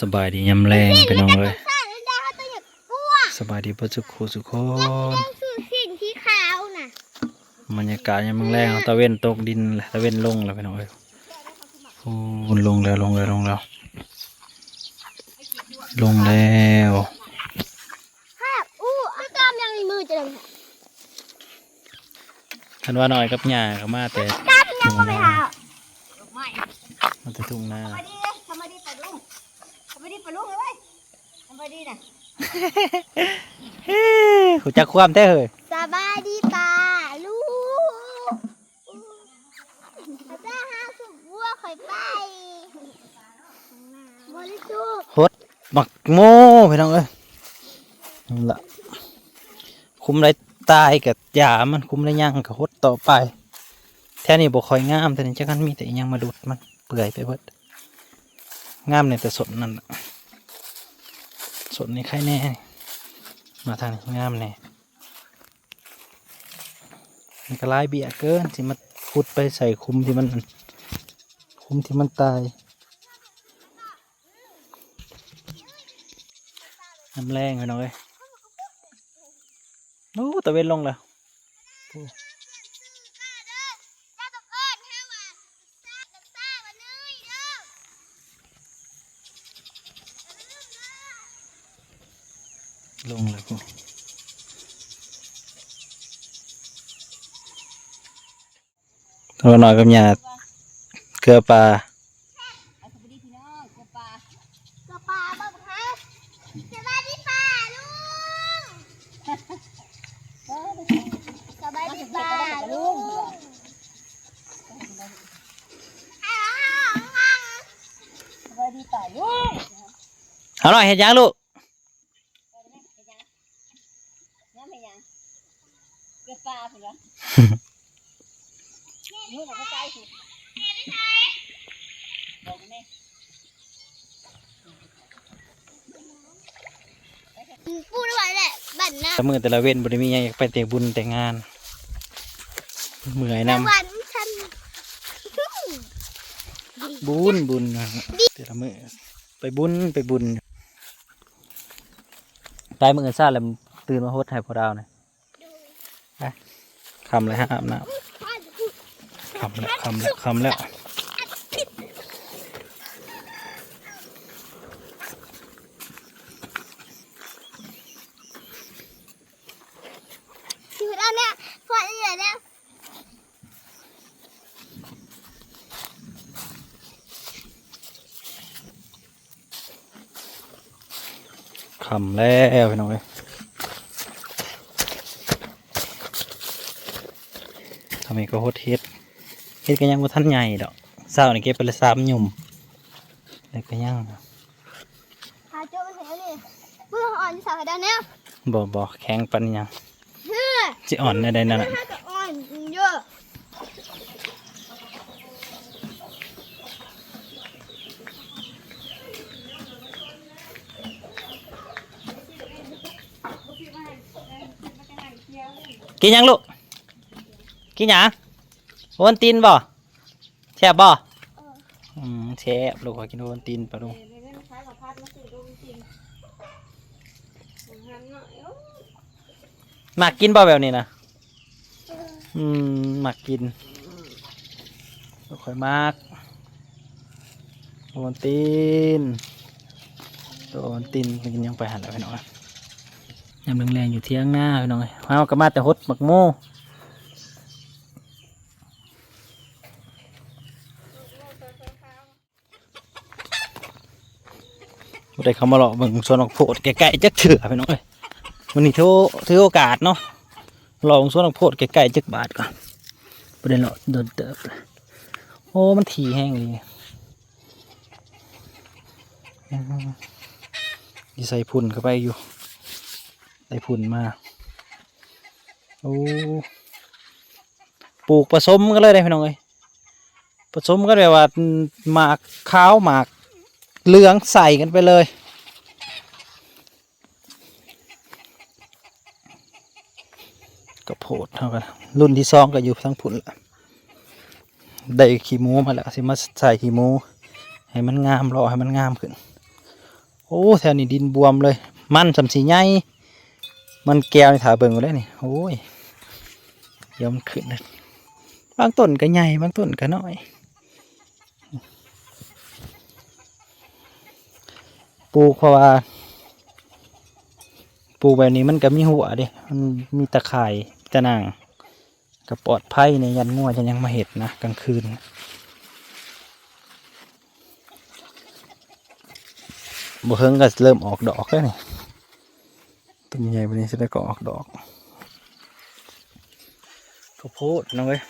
สบายดียำแรงไปน้องเลยสบายดีประจุโคสุโคนสิ่งที่ขาวน่ะบรรยากาศยำแรงตะเวนตกดินตะเวนลงแล้วไปน้องเลยโอ้ลงแล้วครับไม่ตามยังมีมือจะเลยท่านว่าน้อยกับหญ้าก็มาแต่ตามยังก็ไม่หามาแต่ทุ่งนาทำไมดีปลาลุงเลยทำไมดีน่ะหูจักความแท้เหยสบายดีปลาลูกจะหาสุกวัวคอยไปบริสุทธิ์ฮดหมักโม่ไปน้องเอ้ยนั่นละคุ้มไรตายกับยามันคุ้มไรย่างกับฮดต่อไปแท่นี้บ่คอยงามแต่นี่จักกันมีแต่ยังมาดูดมันเปื่อยไปเบิดงามในแต่สดนั่นสดนี่ใครแน่มาทางงามแน่มันก็ลายเบี้ยเกินที่มาพุดไปใส่คุ้มที่มันตายน้ำแรงไปหน่อยโอ้ตะเวนลงแล้วลงเลยกูตัวหน่อยกับหยาเกลือปลาบ้างฮะสบายดีปลาลุงสบายดีปลาลุงสบายดีปลาลุงเอาหน่อยเห็นยังลูกเก็บปลาสิเหรอนู่นเขาใกล้สิบอกแม่พูดว่าแหละบั่นนะแต่มือแต่ละเว้นบริมีอย่างไปแต่บุญแต่งานเมื่อยนำวันฉันบุญแต่ละมือไปบุญตายมือซาแล้วตื่นมาโฮดไทยพอดาวนะคำเลยฮะอาบน้ำคำแล้วชีวิตอันเนี้ยพอจะเนี่ยคำแล้วพี่น้องเลยทำไมก็โฮดเฮ็ดก็ยังว่าท่านใหญ่ดอกเศร้านี่เก็บไปเลย3 หยุ่มแล้วก็ยังหาโจ้มาเห็นเลยเพื่ออ่อนสาวด้านเนี้ยบ่แข็งปันยังจิอ่อนในใดนั่นน่ะอ่อนเยอะกินยังลูกกินยังโอนตีนบ่แซ่บบ่แซ่บลูกขอกินโอนตีนปะลูกมักกินบ่แบบนี้นะมักกินค่อยมากโอนตีนตัวโอนตีนกินยังไปหันแล้วพี่น้องยำแรงๆอยู่เที่ยงหน้าพี่น้องเอากระมาแต่ฮดหมักโม่ได้เขามาหลอกเบิ่งส่วนออกโพดไก่จักเฉื่อพี่น้องวันนี้ถือโอกาสเนาะลองส่วนออกโพดไก่จักบาทก่อนประเด็นหลอดเดินเติบโอ้มันถี่แห้งเลยดีใส่พุ่นเข้าไปอยู่ใส่พุ่นมาโอ้ปลูกผสมกันเลยได้พี่น้องผสมกันแบบว่าหมากขาวหมากเหลืองใส่กันไปเลยก็โพดเท่ากันรุ่นที่2ก็อยู่ทั้งพุ่นละได้ขี้หมูมาแล้วสิมาใส่ขี้หมูให้มันงามรอให้มันงามขึ้น อ้แถวนี้ดินบวมเลยมันสำสีใหญ่มันแก้วในถาเบิ่งเลยนี่โอ้ยเดี๋ยวมันขึ้นเลยบางต้นก็ใหญ่บางต้นก็น้อยปลูกเพราะว่าปลูกแบบนี้มันก็มีหัวดิมันมีตะข่ายตะนางก็ปลอดภัยในยันงัวจะยังมาเห็ดนะกลางคืนบ่เฮิงก็เริ่มออกดอกแล้วนี่ต้นใหญ่แบบนี้จะได้ก็ออกดอกข้าวโพดนะเว้ย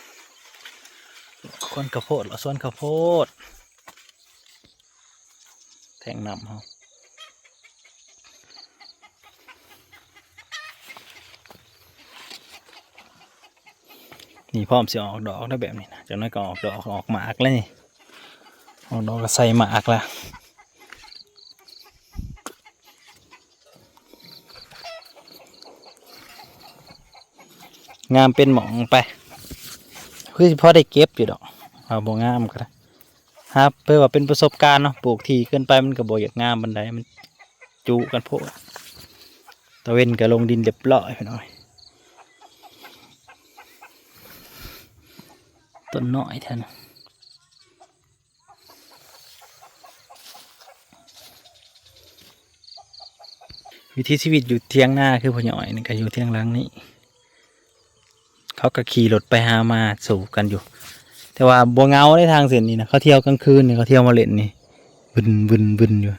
คนข้าวโพดหรอส่วนข้าวโพดแทงนำเขานี่พร้อมสิออกดอกได้แบบนี้นะจากนั้นก็ออกดอกออกหมากแล้วนี่ออกดอกก็ใส่หมากละงามเป็นหมองไปคือพอได้เก็บอยู่ดอกเอาบ่งามก็ได้ครับเพื่อว่าเป็นประสบการณ์เนาะปลูกทีเกินไปมันก็บ่อยากงามบันไดมันจุกันโพดตะเวนก็ลงดินเรียบร้อยไปหน่อยต้นน้อยแทนวิถีชีวิตอยู่เที่ยงหน้าคือพ่อหน่อยนี่ก็อยู่เที่ยงหลังนี้เขาก็ขี่รถไปหามาสู่กันอยู่แต่ว่าบัวเงาได้ทางเส้นนี้นะเขาเที่ยวกลางคืนนี่เขาเที่ยวมาเล่นนี่บึนอยู่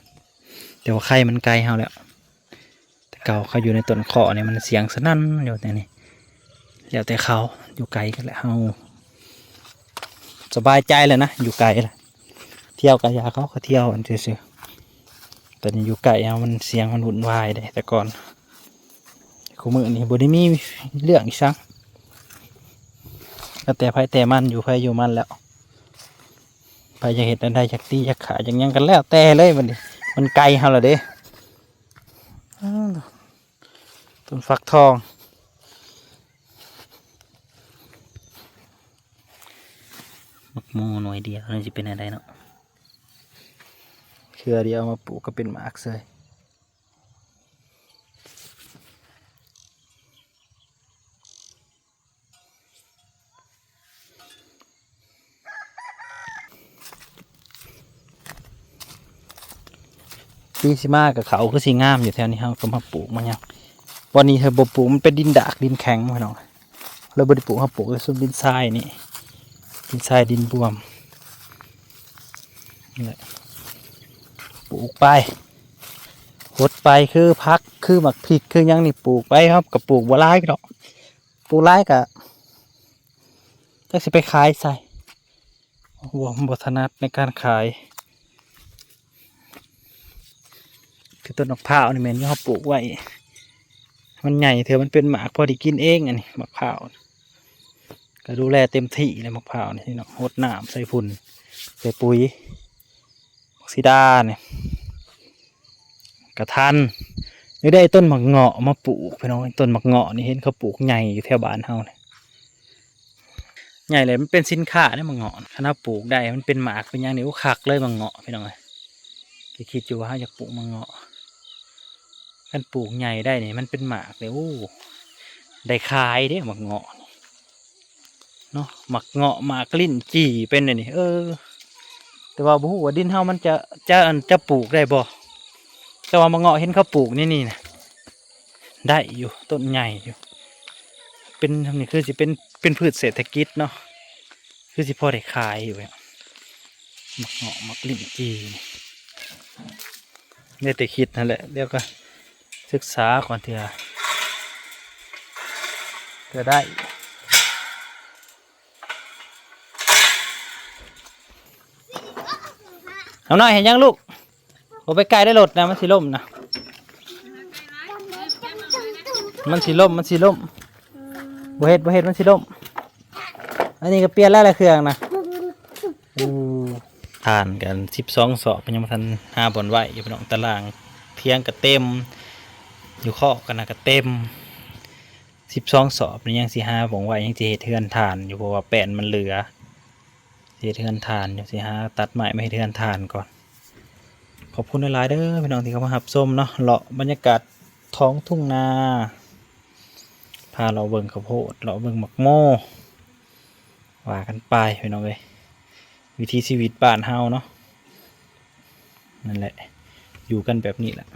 แต่ว่าไข่มันไกลเฮาแล้วแต่เก่าเขาอยู่ในต้นขอเนี่ยมันเสียงสนั่นอยู่แต่นี่แล้วแต่เขาอยู่ไกลกันแหละเฮาสบายใจเลยนะอยู่ไกลละเที่ยวกับยาเขาเที่ยวอันเฉยๆแต่นี่อยู่ไกลเฮามันเสียงมันวุ่นวายเลยแต่ก่อนคู่มือนี่บ่ได้มีเรื่องอีกซังก็แต่ไผแต่มันอยู่ไผอยู่มันแล้วไปจะเห็นได้จากตีจากขาอย่างยังกันแล้วแต่เลยมันไกลเฮาละเด้ต้นฟักทองมักโมหน่วยเดียวนี่จะเป็นอะไรเนาะเครือเดียวมาปลูกก็เป็นหมากเลยปีสิมากับเขาคือสีงามอยู่แถวนี้เขาก็มาปลูกมันยังวันนี้เธอบ่ปลูกมันเป็นดินดากดินแข็งไปหน่อยเราบ่ได้ปลูกเขาปลูกเลยส่วนดินทรายนี่ดินทรายดินบวมนี่แหละปลูกไปหดไปคือพักคือหมักพริกคือยังนี่ปลูกไปครับกับปลูกบัวลายก็ดอกปลูกลายกับจะสิไปขายใส่บ่ถนัดในการขายคือต้นมะพร้าวนี่แม่นที่เขาปลูกไว้มันใหญ่เถอะมันเป็นหมากพอดีกินเองอันนี้มะพร้าวก็ดูแลเต็มที่เลยมะพร้าวนี่เนาะหดน้ำใส่ฝุ่นใส่ปุ๋ยออกซิดาเนี่ยกระทันนี่ได้ต้นหมักเงาะมาปลูกพี่น้องต้นหมักเงาะนี่เห็นเขาปลูกใหญ่อยู่แถวบ้านเฮาเนี่ยใหญ่เลยมันเป็นสินค้าเนี่ยหมักเงาะถ้าปลูกได้มันเป็นหมากเป็นอย่างนี้ก็คักเลยหมักเงาะพี่น้องเลยคิดอยู่ว่าอยากปลูกหมักเงาะกันปลูกใหญ่ได้เนี่ยมันเป็นหมากเลยโอ้ได้ขายเด้หมักเงาะเนาะหมักเงาะหมากลิ้นจี่เป็นอะไรนี่แต่ว่าบ่ฮู้ว่าดินเฮามันจะปลูกได้บ่แต่ว่าหมักเงาะเห็นเขาปลูกนี่นะได้อยู่ต้นใหญ่อยู่เป็นทำนี่คือสิเป็นพืชเศรษฐกิจเนาะคือสิพอได้ขายอยู่เนี่ยหมักเงาะหมักลิ้นจี่เนี่ยแต่คิดนั่นแหละเดี๋ยวก็ศึกษาก่อนเถอะจะได้เอาหน่อยเห็นยังลูกโอ้ไปไกลได้รถนะมันสิล่มนะมันสิล่มบ่เฮ็ดมันสิล่มอันนี้ก็เปลี่ยนแล้วเครื่องนะทานกัน12 สอบยังมาทัน5 บ่อนไหวอยู่พี่น้องตารางเที่ยงก็เต็มอยู่ข้อกันนะก็เต็ม12 สอบนี่ยังสิ5 บ่อนไหวยังสิเฮ็ดเทือนทานอยู่เพราะว่าแป้นมันเหลือเฮ็ดเทือนทานอยู่สิ5ตัดไม้ไม่ให้เทือนทานก่อน ขอบคุณหลายๆเด้อพี่น้องที่เข้ามาหับชมเนาะเลาะบรรยากาศท้องทุ่งนาพาเราเบิ่งข้าวโพดเราเบิ่งหมักโม่ว่ากันไปพี่น้องเอ้ยวิถีชีวิตบ้านเฮาเนาะนั่นแหละอยู่กันแบบนี้แหละ